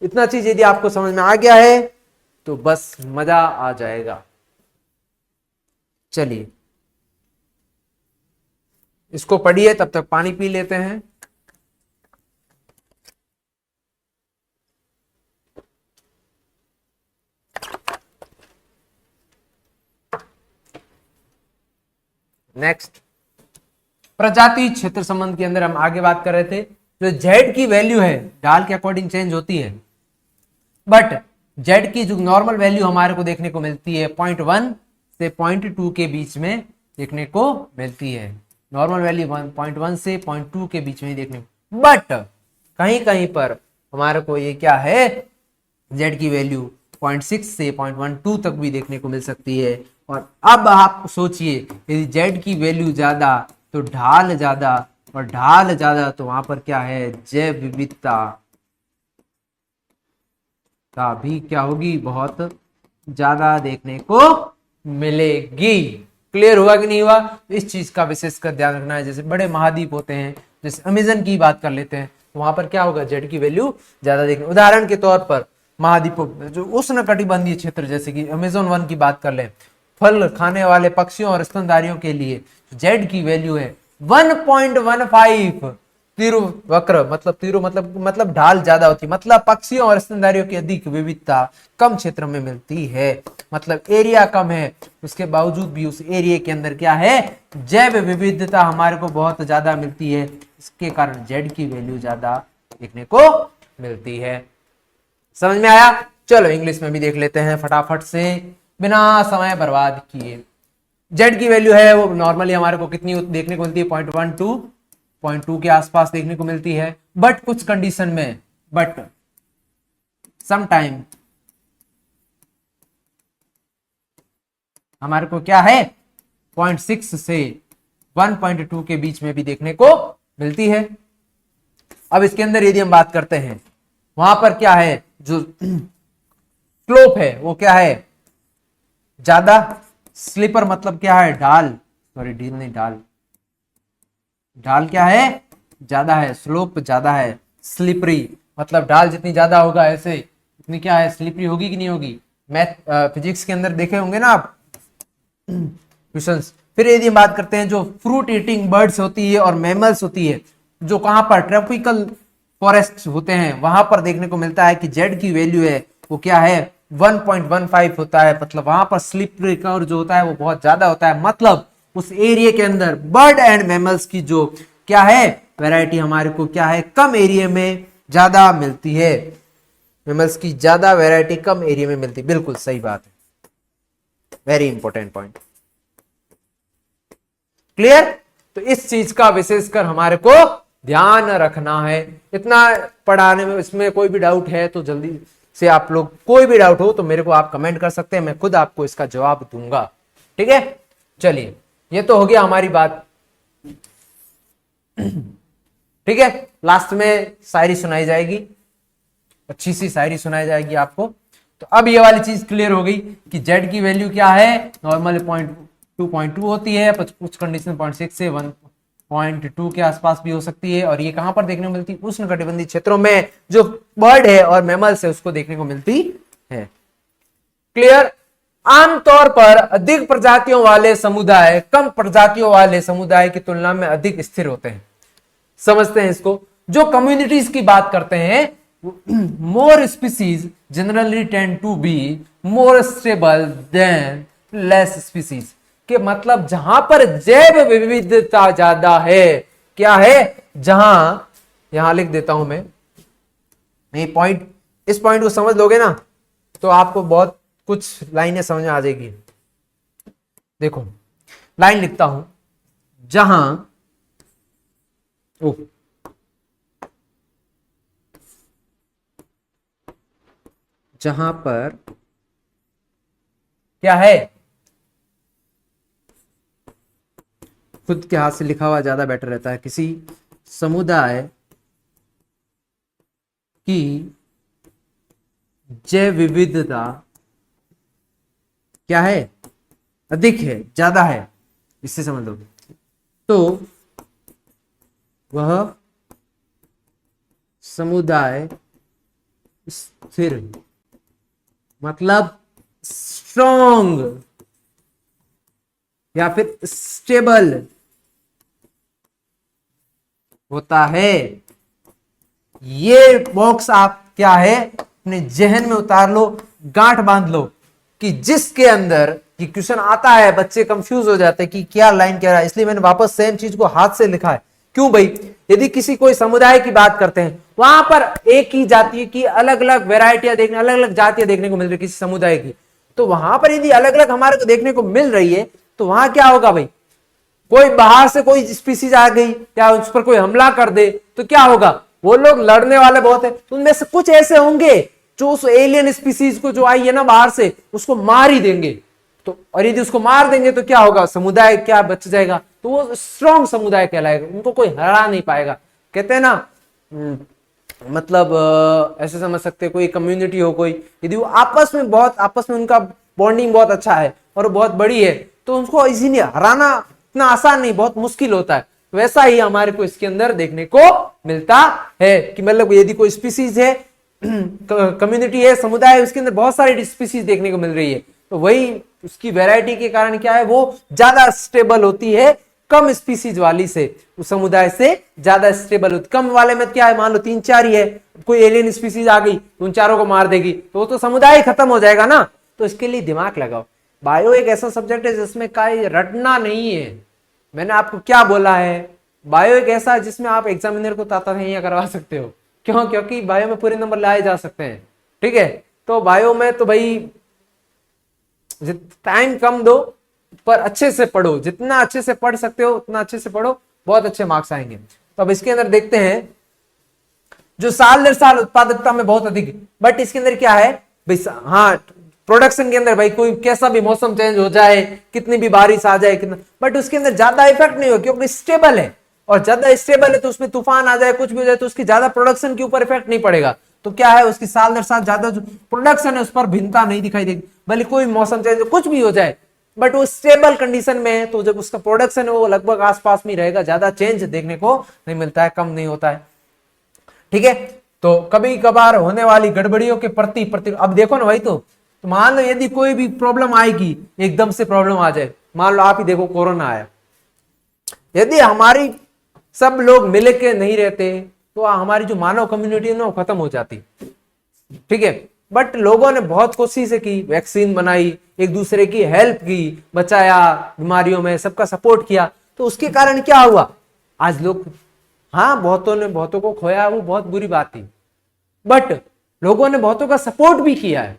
इतना चीज यदि आपको समझ में आ गया है तो बस मजा आ जाएगा। चलिए इसको पढ़िए, तब तक पानी पी लेते हैं। नेक्स्ट, प्रजाति क्षेत्र संबंध के अंदर हम आगे बात कर रहे थे, जो z की वैल्यू है ढाल के अकॉर्डिंग चेंज होती है, बट z की जो नॉर्मल वैल्यू हमारे को देखने को मिलती है 0.1 से 0.2 के बीच में देखने को मिलती है, नॉर्मल वैल्यू 0.1 से 0.2 के बीच में ही देखने को, बट कहीं कहीं पर हमारे को ये क्या है, z की वैल्यू 0.6 से 0.12 तक भी देखने को मिल सकती है। और अब आप सोचिए, यदि z की वैल्यू ज्यादा तो ढाल ज्यादा, और ढाल ज्यादा तो वहां पर क्या है, जैव विविधता का भी क्या होगी, बहुत ज्यादा देखने को मिलेगी। क्लियर हुआ कि नहीं हुआ, इस चीज का विशेषकर ध्यान रखना है। जैसे बड़े महाद्वीप होते हैं, जैसे अमेजन की बात कर लेते हैं, तो वहां पर क्या होगा, z की वैल्यू ज्यादा देखने, उदाहरण के तौर पर महाद्वीपों जो उष्ण कटिबंधीय क्षेत्र, जैसे कि अमेजोन वन की बात कर ले, फल खाने वाले पक्षियों और स्तनधारियों के लिए z की वैल्यू है 1.15, तीरु वक्र मतलब ढाल ज्यादा होती है, मतलब पक्षियों और स्तनधारियों की अधिक विविधता कम क्षेत्र में मिलती है, मतलब एरिया कम है, उसके बावजूद भी उस एरिया के अंदर क्या है, जैव विविधता हमारे को बहुत ज्यादा मिलती है, इसके कारण z की वैल्यू ज्यादा देखने को मिलती है। समझ में आया, चलो इंग्लिश में भी देख लेते हैं फटाफट से बिना समय बर्बाद किए। z की वैल्यू है वो नॉर्मली हमारे को कितनी देखने को मिलती है, 0.2 के आसपास देखने को मिलती है, बट कुछ कंडीशन में, बट समटाइम हमारे को क्या है 0.6 से 1.2 के बीच में भी देखने को मिलती है। अब इसके अंदर यदि हम बात करते हैं, वहां पर क्या है, जो स्लोप है वो क्या है, ज्यादा, स्लीपर मतलब क्या है, ढाल, सॉरी ढील नहीं, ढाल, ढाल क्या है, ज्यादा है, स्लोप ज्यादा है, स्लिपरी मतलब ढाल जितनी ज्यादा होगा ऐसे उतनी क्या है, स्लिपरी होगी कि नहीं होगी। मैथ फिजिक्स के अंदर देखे होंगे ना आप क्वेश्चंस। फिर यदि हम बात करते हैं जो फ्रूट ईटिंग बर्ड्स होती है और मैमल्स होती है, जो कहां पर ट्रॉपिकल फॉरेस्ट होते हैं, वहां पर देखने को मिलता है कि z की वैल्यू है वो क्या है 1.15 होता है, मतलब वहां पर स्लिप रिकवर जो होता है वो बहुत ज्यादा होता है, मतलब उस एरिया के अंदर बर्ड एंड मैमल्स की जो क्या है वैरायटी हमारे को क्या है, कम एरिया में ज्यादा मिलती है, मैमल्स की ज्यादा वैरायटी कम एरिया में मिलती है, बिल्कुल सही बात है, वेरी इंपॉर्टेंट पॉइंट, क्लियर। तो इस चीज का विशेषकर हमारे को ध्यान रखना है। इतना पढ़ाने में इसमें कोई भी डाउट है तो जल्दी से आप लोग, कोई भी डाउट हो तो मेरे को आप कमेंट कर सकते हैं, मैं खुद आपको इसका जवाब दूंगा। ठीक है, चलिए ये तो हो गया हमारी बात। ठीक है, लास्ट में शायरी सुनाई जाएगी, अच्छी सी शायरी सुनाई जाएगी आपको। तो अब ये वाली चीज क्लियर हो गई कि z की वैल्यू क्या है, नॉर्मल 2.2 होती है, कुछ कंडीशन 0.6 से 1.2 के आसपास भी हो सकती है। और ये कहां पर देखने को मिलती है, उष्णकटिबंधीय क्षेत्रों में, जो बर्ड है और मैमल्स है उसको देखने को मिलती है। क्लियर। आमतौर पर अधिक प्रजातियों वाले समुदाय कम प्रजातियों वाले समुदाय की तुलना में अधिक स्थिर होते हैं। समझते हैं इसको। जो कम्युनिटीज की बात करते हैं, more species generally tend to be more stable than less species, के मतलब जहां पर जैव विविधता ज्यादा है, क्या है, जहां, यहां लिख देता हूं मैं ये पॉइंट, इस पॉइंट को समझ लोगे ना तो आपको बहुत कुछ लाइनें समझ में आ जाएगी। देखो लाइन लिखता हूं, जहां जहां पर क्या है, खुद के हाथ से लिखा हुआ ज्यादा बेटर रहता है। किसी समुदाय की जैव विविधता क्या है, अधिक है, ज्यादा है, इससे समझ लो, तो वह समुदाय स्थिर, मतलब स्ट्रॉन्ग या फिर स्टेबल होता है। ये बॉक्स आप क्या है अपने जहन में उतार लो, गांठ बांध लो कि जिसके अंदर ये क्वेश्चन आता है बच्चे कंफ्यूज हो जाते हैं कि क्या लाइन कह रहा है, इसलिए मैंने वापस सेम चीज को हाथ से लिखा है। क्यों भाई, यदि किसी कोई समुदाय की बात करते हैं, वहां पर एक ही जाति की अलग अलग वेराइटियां देखने, अलग अलग जातियां देखने को मिल रही किसी समुदाय की, तो वहां पर यदि अलग अलग हमारे को देखने को मिल रही है तो वहां क्या होगा भाई, कोई बाहर से कोई स्पीसीज आ गई या उस पर कोई हमला कर दे तो क्या होगा, वो लोग लड़ने वाले बहुत है, तो उनमें से कुछ ऐसे होंगे जो उस एलियन स्पीसीज को जो आई है ना बाहर से, उसको मार ही देंगे। तो और यदि उसको मार देंगे तो क्या होगा, समुदाय क्या बच जाएगा, तो वो स्ट्रॉन्ग समुदाय कहलाएगा, उनको कोई हरा नहीं पाएगा। कहते हैं ना मतलब ऐसे समझ सकते हैं, कोई कम्युनिटी हो कोई, यदि वो आपस में उनका बॉन्डिंग बहुत अच्छा है और बहुत बड़ी है तो उनको इजीली हराना इतना आसान नहीं, बहुत मुश्किल होता है। वैसा ही हमारे को इसके अंदर देखने को मिलता है कि मतलब यदि कोई स्पीसीज है, कम्युनिटी है, समुदाय है, उसके अंदर बहुत सारी स्पीसीज देखने को मिल रही है, तो वही उसकी वैरायटी के कारण क्या है, वो ज्यादा स्टेबल होती है कम स्पीसीज वाली से, उस समुदाय से ज्यादा स्टेबल होती। कम वाले में क्या है, मान लो 3-4 ही है, कोई एलियन स्पीसीज आ गई उन चारों को मार देगी तो वो तो समुदाय खत्म हो जाएगा ना। तो इसके लिए दिमाग लगाओ। बायो एक ऐसा सब्जेक्ट है जिसमें कोई रटना नहीं है। मैंने आपको क्या बोला है, बायो एक ऐसा है जिसमें आप एग्जामिनर को ताता नहीं करवा सकते हो। क्यों, क्योंकि बायो में पूरे नंबर लाए जा सकते हैं। ठीक है, तो बायो में तो भाई टाइम कम दो पर अच्छे से पढ़ो, जितना अच्छे से पढ़ सकते हो उतना अच्छे से पढ़ो, बहुत अच्छे मार्क्स आएंगे। तो अब इसके अंदर देखते हैं जो साल दर साल उत्पादकता में बहुत अधिक, बट इसके अंदर क्या है भाई, हाँ प्रोडक्शन के अंदर भाई कोई कैसा भी मौसम चेंज हो जाए, कितनी भी बारिश आ जाए, कितना, बट उसके अंदर ज्यादा इफेक्ट नहीं हो क्योंकि स्टेबल है, और ज्यादा स्टेबल है तो उसमें तूफान आ जाए, कुछ भी हो जाए तो उसकी ज्यादा प्रोडक्शन के ऊपर इफेक्ट नहीं पड़ेगा। तो क्या है, उसकी साल दर साल ज्यादा जो प्रोडक्शन है उस पर भिन्नता नहीं दिखाई देगी, भले कोई मौसम चेंज कुछ भी हो जाए, बट वो स्टेबल कंडीशन में है, तो जब उसका प्रोडक्शन है वो लगभग आसपास में रहेगा, ज्यादा चेंज देखने को नहीं मिलता है, कम नहीं होता है। ठीक है, तो कभी कभार होने वाली गड़बड़ियों के प्रति अब देखो ना भाई, तो मान लो यदि कोई भी प्रॉब्लम आएगी, एकदम से प्रॉब्लम आ जाए, मान लो आप ही देखो कोरोना आया, यदि हमारी सब लोग मिल के नहीं रहते तो हमारी जो मानव कम्युनिटी है ना वो खत्म हो जाती। ठीक है, बट लोगों ने बहुत कोशिश की, वैक्सीन बनाई, एक दूसरे की हेल्प की, बचाया बीमारियों में, सबका सपोर्ट किया, तो उसके कारण क्या हुआ, आज लोग, हाँ बहुतों को खोया, वो बहुत बुरी बात थी, बट लोगों ने बहुतों का सपोर्ट भी किया है।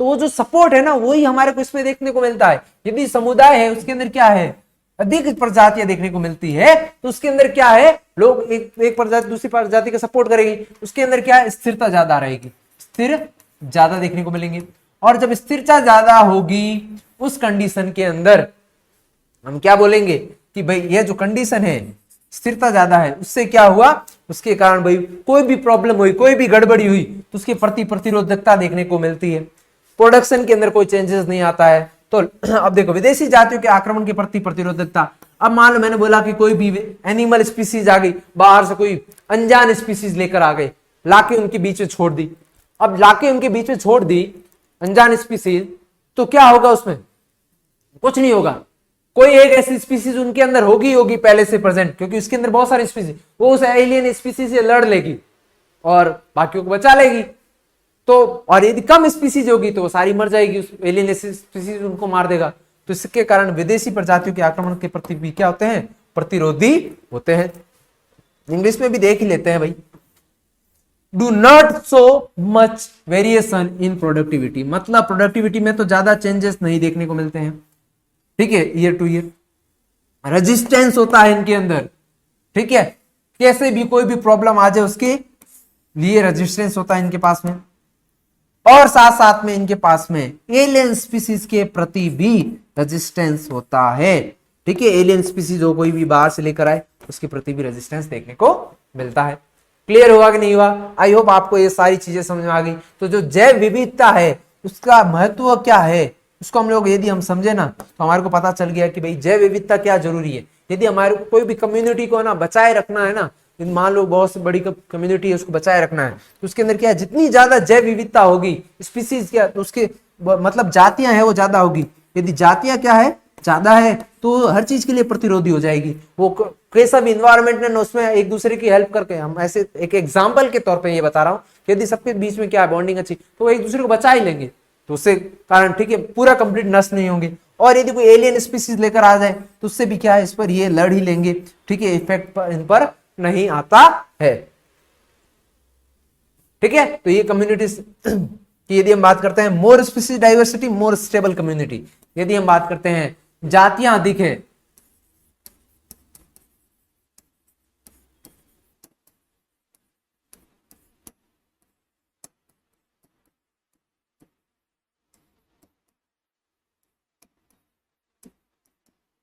तो वो जो सपोर्ट है ना वही हमारे को इसमें देखने को मिलता है। यदि समुदाय है उसके अंदर क्या है, अधिक प्रजातियां देखने को मिलती है, तो उसके अंदर क्या है, लोग एक प्रजाति दूसरी प्रजाति का सपोर्ट करेगी, उसके अंदर क्या है, स्थिरता ज्यादा रहेगी, स्थिर ज्यादा देखने को मिलेंगे। और जब स्थिरता ज्यादा होगी उस कंडीशन के अंदर हम क्या बोलेंगे कि भाई ये जो कंडीशन है स्थिरता ज्यादा है, उससे क्या हुआ, उसके कारण भाई कोई भी प्रॉब्लम हुई, कोई भी गड़बड़ी हुई तो उसके प्रति प्रतिरोधकता देखने को मिलती है, प्रोडक्शन के अंदर कोई चेंजेस नहीं आता है। तो अब देखो विदेशी जातियों के आक्रमण के प्रति प्रतिरोधकता, अब मान लो मैंने बोला कि कोई भी एनिमल स्पीसीज आ गई, बाहर से कोई अनजान स्पीसीज लेकर आ गए, लाके उनके बीच में छोड़ दी। अब लाके उनके बीच में छोड़ दी अनजान स्पीसीज, तो क्या होगा, उसमें कुछ नहीं होगा, कोई एक ऐसी स्पीसीज उनके अंदर होगी पहले से प्रेजेंट, क्योंकि उसके अंदर बहुत सारी स्पीसीज, वो उस एलियन स्पीसीज से लड़ लेगी और बाकियों को बचा लेगी। तो और यदि कम स्पीसीज होगी तो वो सारी मर जाएगी, उस एलियन स्पीसीज उनको मार देगा। तो इसके कारण विदेशी प्रजातियों के आक्रमण के प्रति भी क्या होते हैं, प्रतिरोधी होते हैं। इंग्लिश में भी देख ही लेते हैं भाई, do not so much variation in productivity, मतलब प्रोडक्टिविटी में तो ज्यादा चेंजेस नहीं देखने को मिलते हैं, ठीक है, ईयर टू ईयर। रेजिस्टेंस होता है इनके अंदर, ठीक है, कैसे भी कोई भी प्रॉब्लम आ जाए उसके लिए रेजिस्टेंस होता है इनके पास में। और साथ साथ में इनके पास में एलियन स्पीसीज के प्रति भी रेजिस्टेंस होता है, ठीक है, एलियन स्पीसीज जो कोई भी बाहर से लेकर आए उसके प्रति भी रेजिस्टेंस देखने को मिलता है। क्लियर हुआ कि नहीं हुआ? आई होप आपको ये सारी चीजें समझ में आ गई। तो जो जैव विविधता है उसका महत्व क्या है, उसको हम लोग यदि हम समझे ना तो हमारे को पता चल गया कि भाई जैव विविधता क्या जरूरी है। यदि हमारे को कोई भी कम्युनिटी को ना बचाए रखना है ना, मान लो बहुत सी बड़ी कम्युनिटी है उसको बचाए रखना है, तो उसके अंदर क्या है, जितनी ज्यादा जैव विविधता होगी, स्पीसीज क्या, तो उसके मतलब जातियां है वो ज्यादा होगी। यदि जातियां क्या है, ज्यादा है, तो हर चीज के लिए प्रतिरोधी हो जाएगी। वो कैसा भी इन्वायरमेंट है उसमें एक दूसरे की हेल्प करके, हम ऐसे एक एग्जाम्पल के तौर पर ये बता रहा हूँ, यदि सबके बीच में क्या है बॉन्डिंग अच्छी, तो वो एक दूसरे को बचा ही लेंगे, तो उससे कारण ठीक है पूरा कंप्लीट नष्ट नहीं होंगे। और यदि कोई एलियन स्पीसीज लेकर आ जाए तो उससे भी क्या है, इस पर ये लड़ ही लेंगे, ठीक है, इफेक्ट इन पर नहीं आता है, ठीक है। तो ये कम्युनिटीज की यदि हम बात करते हैं, more species diversity more stable community, यदि हम बात करते हैं जातियां अधिक है,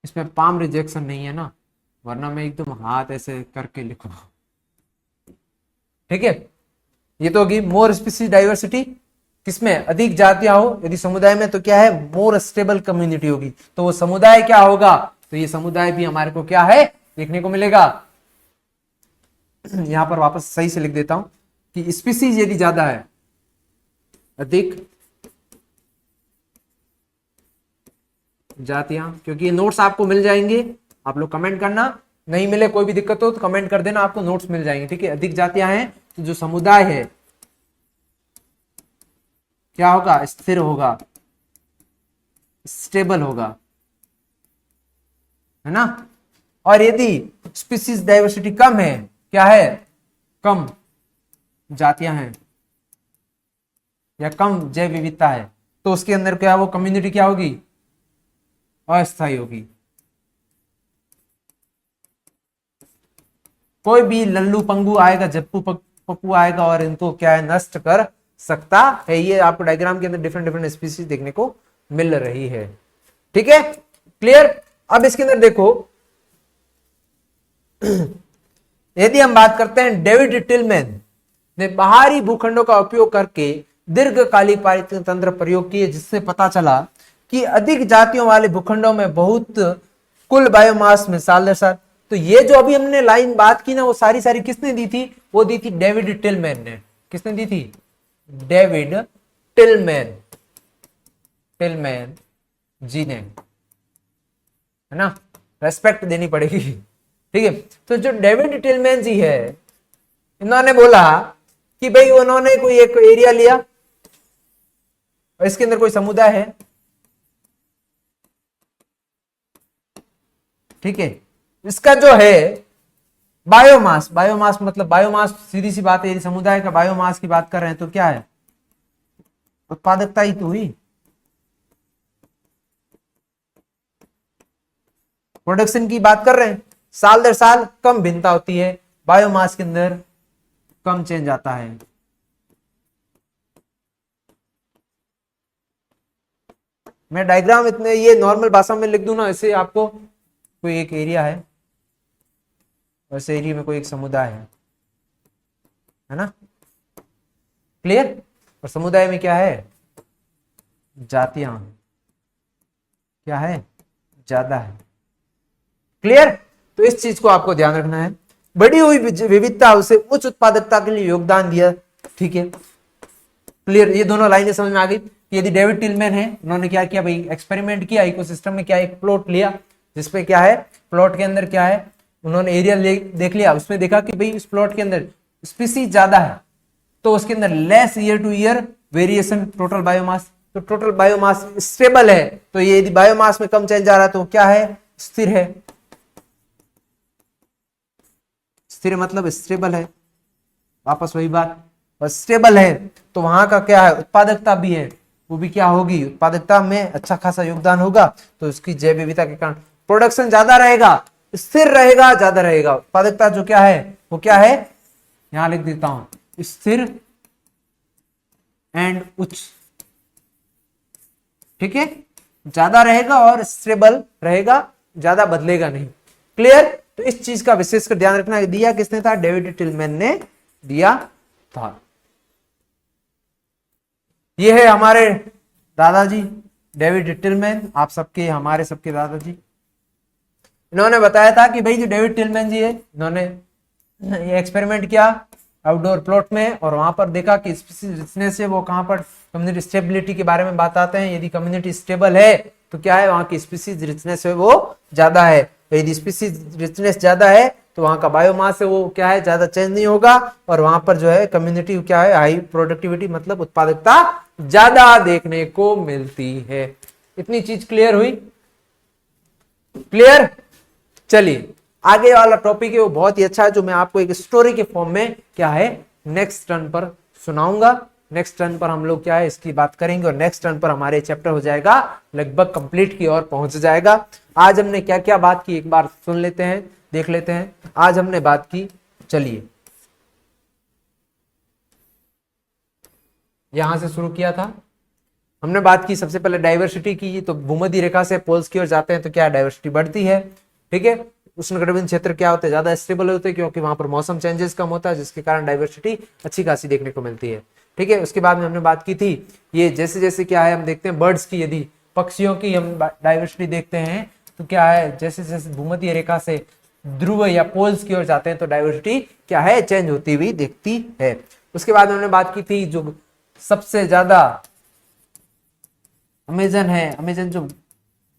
इसमें पाम रिजेक्शन नहीं है ना, वरना मैं एकदम हाथ ऐसे करके लिखूं, ठीक है। ये तो होगी मोर स्पीसीज डाइवर्सिटी, किसमें अधिक जातियां हो यदि समुदाय में, तो क्या है, मोर स्टेबल कम्युनिटी होगी। तो वो समुदाय क्या होगा, तो ये समुदाय भी हमारे को क्या है देखने को मिलेगा। यहां पर वापस सही से लिख देता हूं कि स्पीसीज यदि ज्यादा है, अधिक जातियां, क्योंकि ये नोट्स आपको मिल जाएंगे, आप लोग कमेंट करना, नहीं मिले कोई भी दिक्कत हो तो कमेंट कर देना, आपको नोट्स मिल जाएंगे, ठीक है। अधिक जातियां हैं तो जो समुदाय है क्या होगा, स्थिर होगा, स्टेबल होगा, है ना। और यदि स्पीसीज डाइवर्सिटी कम है, क्या है, कम जातियां हैं या कम जैव विविधता है, तो उसके अंदर क्या, वो कम्युनिटी क्या होगी, अस्थायी होगी। कोई भी लल्लू पंगू आएगा, जप्पू पप्पू आएगा और इनको क्या है, नष्ट कर सकता है। ये आपको डायग्राम के अंदर डिफरेंट डिफरेंट स्पीसीज देखने को मिल रही है, ठीक है, क्लियर। अब इसके अंदर देखो यदि हम बात करते हैं, डेविड टिलमैन ने बाहरी भूखंडों का उपयोग करके दीर्घकालिक पारिस्थितिक तंत्र प्रयोग किए, जिससे पता चला कि अधिक जातियों वाले भूखंडों में बहुत कुल बायोमास में साल दर साल। तो ये जो अभी हमने लाइन बात की ना, वो सारी सारी किसने दी थी, वो दी थी डेविड टिलमैन ने। किसने दी थी, डेविड टिलमैन, टिलमैन जी ने, है ना, रेस्पेक्ट देनी पड़ेगी, ठीक है। तो जो डेविड टिलमैन जी है, इन्होंने बोला कि भाई उन्होंने कोई एक एरिया लिया और इसके अंदर कोई समुदाय है, ठीक है, इसका जो है बायोमास, बायोमास मतलब बायोमास सीधी सी बात है, यदि समुदाय का बायोमास की बात कर रहे हैं तो क्या है, उत्पादकता ही तो हुई, प्रोडक्शन की बात कर रहे हैं, साल दर साल कम भिन्नता होती है, बायोमास के अंदर कम चेंज आता है। मैं डायग्राम इतने ये नॉर्मल भाषा में लिख दूं ना, ऐसे आपको कोई एक एरिया है, वैसे एरिया में कोई एक समुदाय है ना, क्लियर। और समुदाय में क्या है, जातियां क्या है, ज्यादा है, क्लियर। तो इस चीज को आपको ध्यान रखना है। बढ़ी हुई विविधता उसे उच्च उत्पादकता के लिए योगदान दिया, ठीक है, क्लियर। ये दोनों लाइनें समझ में आ गई। यदि डेविड टिलमैन है, उन्होंने क्या किया भाई, एक्सपेरिमेंट किया इकोसिस्टम में, क्या एक प्लॉट लिया जिसपे क्या है, प्लॉट के अंदर क्या है, उन्होंने एरिया देख लिया, उसमें देखा कि भाई इस प्लॉट के अंदर स्पीसीज ज्यादा है, तो उसके अंदर less year two year variation total biomass, तो टोटल बायोमास स्टेबल है। तो ये यदि बायोमास में कम चेंज आ रहा है तो क्या है, स्थिर है। स्थिर मतलब स्टेबल है, वापस वही बात, और स्टेबल है तो वहां का क्या है, उत्पादकता भी है, वो भी क्या होगी, उत्पादकता में अच्छा खासा योगदान होगा। तो उसकी जैव विविधता के कारण प्रोडक्शन ज्यादा रहेगा, स्थिर रहेगा, ज्यादा रहेगा। उत्पादकता जो क्या है, वो क्या है, यहां लिख देता हूं, स्थिर एंड उच्च, ठीक है, ज्यादा रहेगा और स्टेबल रहेगा, ज्यादा बदलेगा नहीं, क्लियर। तो इस चीज का विशेषकर ध्यान रखना। दिया किसने था, डेविड टिलमैन ने दिया था। ये है हमारे दादाजी डेविड टिलमैन, आप सबके, हमारे सबके दादाजी। इन्होंने बताया था कि भाई जो डेविड टिलमैन जी है, इन्होंने ये एक्सपेरिमेंट किया आउटडोर प्लॉट में, और वहां पर देखा कि स्पीसीज रिचनेस है वो कहां पर, कम्युनिटी स्टेबिलिटी के बारे में बात आते हैं। यदि कम्युनिटी स्टेबल है तो क्या है, वहां की स्पीसीज रिचनेस है वो ज्यादा है। यदि स्पीसीज रिचनेस ज्यादा है तो वहां का बायोमास है वो क्या है, ज्यादा चेंज नहीं होगा, और वहां पर जो है कम्युनिटी क्या है, हाई प्रोडक्टिविटी मतलब उत्पादकता ज्यादा देखने को मिलती है। इतनी चीज क्लियर हुई, क्लियर। चलिए आगे वाला टॉपिक है वो बहुत ही अच्छा है, जो मैं आपको एक स्टोरी के फॉर्म में क्या है, नेक्स्ट टर्न पर सुनाऊंगा। नेक्स्ट टर्न पर हम लोग क्या है, इसकी बात करेंगे, और नेक्स्ट टर्न पर हमारे चैप्टर हो जाएगा लगभग कंप्लीट की ओर पहुंच जाएगा। आज हमने क्या क्या बात की, एक बार सुन लेते हैं, देख लेते हैं। आज हमने बात की, चलिए यहां से शुरू किया था, हमने बात की सबसे पहले डाइवर्सिटी की। तो भूमध्य रेखा से पोल्स की ओर जाते हैं तो क्या डाइवर्सिटी बढ़ती है, ठीक है। उष्णकटिबंधीय क्षेत्र क्या होते हैं, ज्यादा स्टेबल होते हैं, क्योंकि वहां पर मौसम चेंजेस कम होता है, जिसके कारण डाइवर्सिटी अच्छी खासी देखने को मिलती है, ठीक है। उसके बाद में हमने बात की थी, ये जैसे जैसे क्या है, हम देखते हैं बर्ड्स की, यदि पक्षियों की हम डाइवर्सिटी देखते हैं तो क्या है, जैसे जैसे भूमध्य रेखा से ध्रुव या पोल्स की ओर जाते हैं तो डाइवर्सिटी क्या है, चेंज होती हुई दिखती है। उसके बाद हमने बात की थी, जो सबसे ज्यादा अमेजन है, अमेजन जो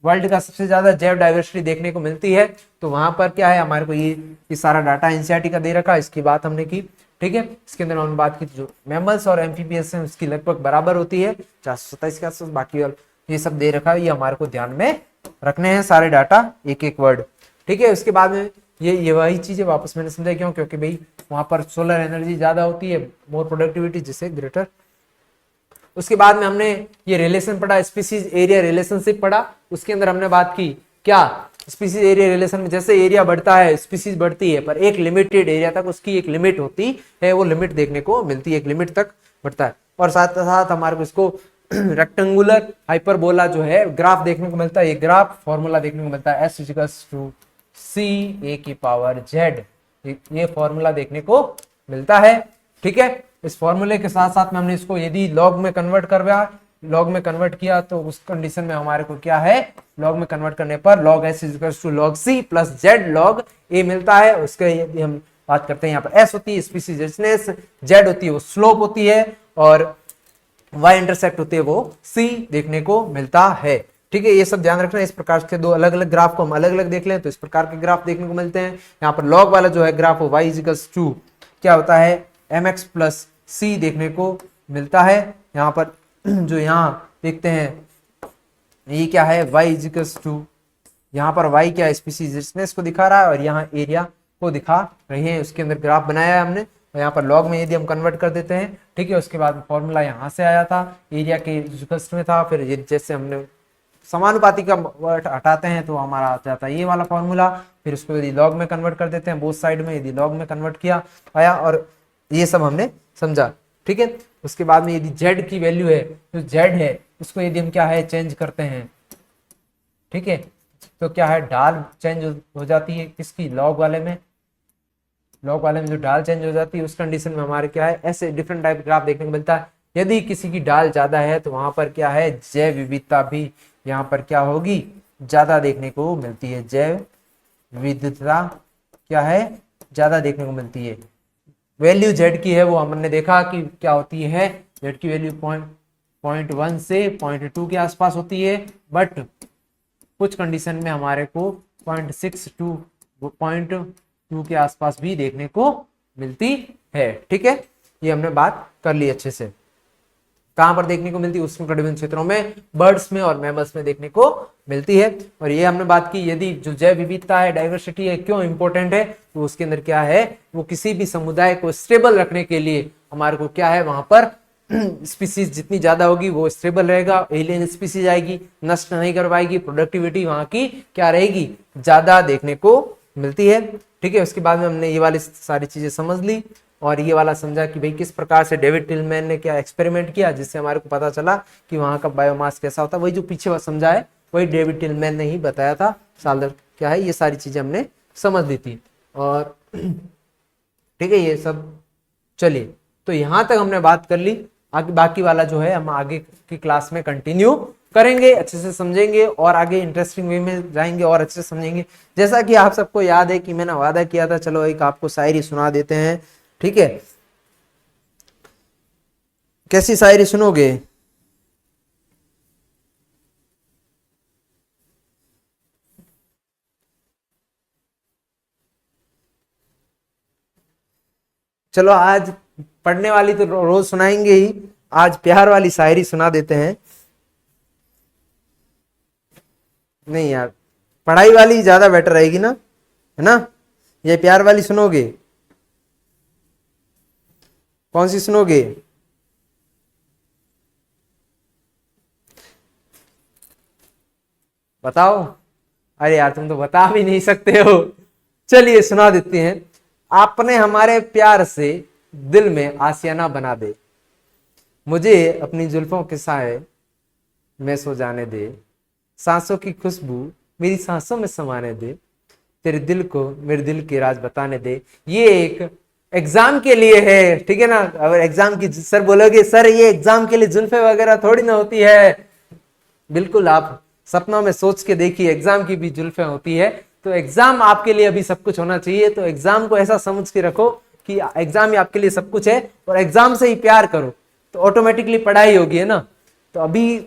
वर्ल्ड का सबसे ज्यादा जैव डाइवर्सिटी देखने को मिलती है, तो वहां पर क्या है, हमारे को ये सारा डाटा एनसीईआरटी का दे रखा, इसकी बात हमने की, ठीक है। इसके अंदर हमने बात की जो मैमल्स और एम्फीबियंस है उसकी लगभग बराबर होती है 427 के आसपास, बाकी और ये सब दे रखा है, ये हमारे को ध्यान में रखने हैं सारे डाटा, एक एक वर्ड, ठीक है। उसके बाद में ये वही चीजें वापस मैंने समझा, क्यों, क्योंकि भाई वहां पर सोलर एनर्जी ज्यादा होती है, मोर प्रोडक्टिविटी, जिससे ग्रेटर। उसके बाद में हमने ये रिलेशन पढ़ा, स्पीसीज एरिया रिलेशनशिप पढ़ा। उसके अंदर हमने बात की क्या, स्पीसीज एरिया रिलेशन में जैसे एरिया बढ़ता है स्पीसीज बढ़ती है, पर एक लिमिटेड एरिया तक उसकी एक लिमिट होती है, वो लिमिट देखने को मिलती है, एक लिमिट तक बढ़ता है। और साथ साथ हमारे को इसको रेक्टेंगुलर हाइपरबोला जो है ग्राफ देखने को मिलता है, ये ग्राफ फॉर्मूला देखने को मिलता है, S=CA⁻Z, ये फॉर्मूला देखने को मिलता है, ठीक है। इस फॉर्मूले के साथ साथ में हमने इसको यदि लॉग में कन्वर्ट किया तो उस कंडीशन में हमारे को क्या है, लॉग में कन्वर्ट करने पर log S=log C + Z log A मिलता है। उसके यदि हम बात करते हैं, यहाँ पर S होती है स्पीसीज रिचनेस, Z होती है वो स्लोप होती है, और Y इंटरसेप्ट होती है वो C देखने को मिलता है, ठीक है। ये सब ध्यान रखना। इस प्रकार के दो अलग अलग ग्राफ को हम अलग अलग देख लें तो इस प्रकार के ग्राफ देखने को मिलते हैं। यहाँ पर लॉग वाला जो है ग्राफ Y= क्या होता है, mx + c देखने को मिलता है। यहाँ पर जो यहाँ देखते हैं ये क्या है, y= यहाँ पर y क्या स्पीसीज रिचनेस को दिखा रहा है, और यहाँ एरिया को दिखा रही है, उसके अंदर ग्राफ बनाया है हमने, और यहाँ पर लॉग में यदि हम कन्वर्ट कर देते हैं, ठीक है। उसके बाद फॉर्मूला यहाँ से आया था, एरिया के में था, फिर ये जैसे हमने समानुपाती का वर्ड हटाते हैं तो हमारा आ जाता है ये वाला फॉर्मूला। फिर उसको यदि लॉग में कन्वर्ट कर देते हैं बोथ साइड में, यदि लॉग में कन्वर्ट किया आया, और ये सब हमने समझा। ठीक है, उसके बाद में यदि z की वैल्यू है, तो z है उसको यदि हम क्या है चेंज करते हैं, ठीक है, तो क्या है ढाल चेंज हो जाती है किसकी, लॉग वाले में। लॉग वाले में जो ढाल चेंज हो जाती है उस कंडीशन में हमारे क्या है ऐसे डिफरेंट टाइप ग्राफ देखने को मिलता है। यदि किसी की ढाल ज्यादा है तो वहां पर क्या है जैव विविधता भी यहाँ पर क्या होगी, ज्यादा देखने को मिलती है। जैव विविधता क्या है, ज्यादा देखने को मिलती है। वैल्यू z की है वो हमने देखा कि क्या होती है, z की वैल्यू 0.1 से 0.2 के आसपास होती है, बट कुछ कंडीशन में हमारे को 0.6 to 0.2 के आसपास भी देखने को मिलती है। ठीक है, ये हमने बात कर ली अच्छे से। कहां पर देखने को मिलती है, उष्णकटिबंधीय क्षेत्रों में, बर्ड्स में और मैमल्स में देखने को मिलती है। और ये हमने बात की यदि जो जैव विविधता है, डाइवर्सिटी है, क्यों इंपॉर्टेंट है, तो उसके अंदर क्या है वो किसी भी समुदाय को स्टेबल रखने के लिए हमारे को क्या है वहां पर स्पीसीज जितनी ज्यादा होगी वो स्टेबल रहेगा, एलियन स्पीसीज आएगी, नष्ट नहीं कर पाएगी, प्रोडक्टिविटी वहां की क्या रहेगी, ज्यादा देखने को मिलती है। ठीक है, उसके बाद में हमने ये वाली सारी चीजें समझ ली और ये वाला समझा कि भाई किस प्रकार से डेविड टिलमैन ने क्या एक्सपेरिमेंट किया जिससे हमारे को पता चला कि वहां का बायोमास कैसा होता है। वही जो पीछे समझा है वही डेविड टिलमैन ने ही बताया था। साल्दर क्या है, ये सारी चीजें हमने समझ ली थी। और ठीक है, ये सब चलिए, तो यहां तक हमने बात कर ली। आगे बाकी वाला जो है हम आगे की क्लास में कंटिन्यू करेंगे, अच्छे से समझेंगे और आगे इंटरेस्टिंग वे में जाएंगे और अच्छे से समझेंगे। जैसा कि आप सबको याद है कि मैंने वादा किया था, चलो एक आपको शायरी सुना देते हैं। ठीक है, कैसी शायरी सुनोगे? चलो आज पढ़ने वाली तो रोज सुनाएंगे ही, आज प्यार वाली शायरी सुना देते हैं। नहीं यार, पढ़ाई वाली ज्यादा बेटर रहेगी ना, है ना? ये प्यार वाली सुनोगे? कौन सी सुनोगे? बताओ। अरे यार तुम तो बता भी नहीं सकते हो। चलिए सुना देते हैं। आपने हमारे प्यार से दिल में आशियाना बना दे, मुझे अपनी जुल्फों के साए में सो जाने दे, सांसों की खुशबू मेरी सांसों में समाने दे, तेरे दिल को मेरे दिल के राज बताने दे। ये एक एग्जाम के लिए है, ठीक है ना? अगर एग्जाम की सर बोलोगे सर ये एग्जाम के लिए जुल्फे वगैरह थोड़ी ना होती है, बिल्कुल आप सपनों में सोच के देखिए एग्जाम की भी जुल्फे होती है। तो एग्जाम आपके लिए अभी सब कुछ होना चाहिए, तो एग्जाम को ऐसा समझ के रखो कि एग्जाम ही आपके लिए सब कुछ है और एग्जाम से ही प्यार करो तो ऑटोमेटिकली पढ़ाई होगी, है ना? तो अभी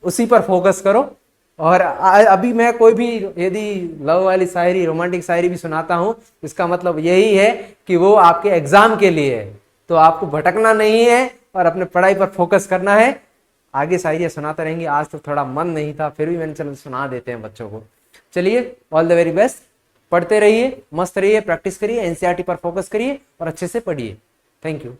उसी पर फोकस करो। और अभी मैं कोई भी यदि लव वाली शायरी, रोमांटिक शायरी भी सुनाता हूं, इसका मतलब यही है कि वो आपके एग्जाम के लिए है, तो आपको भटकना नहीं है और अपने पढ़ाई पर फोकस करना है। आगे शायरी सुनाते रहेंगे, आज तो थोड़ा मन नहीं था फिर भी मैंने चलो सुना देते हैं बच्चों को। चलिए, ऑल द वेरी बेस्ट, पढ़ते रहिए, मस्त रहिए, प्रैक्टिस करिए, एनसीईआरटी पर फोकस करिए और अच्छे से पढ़िए। Thank you.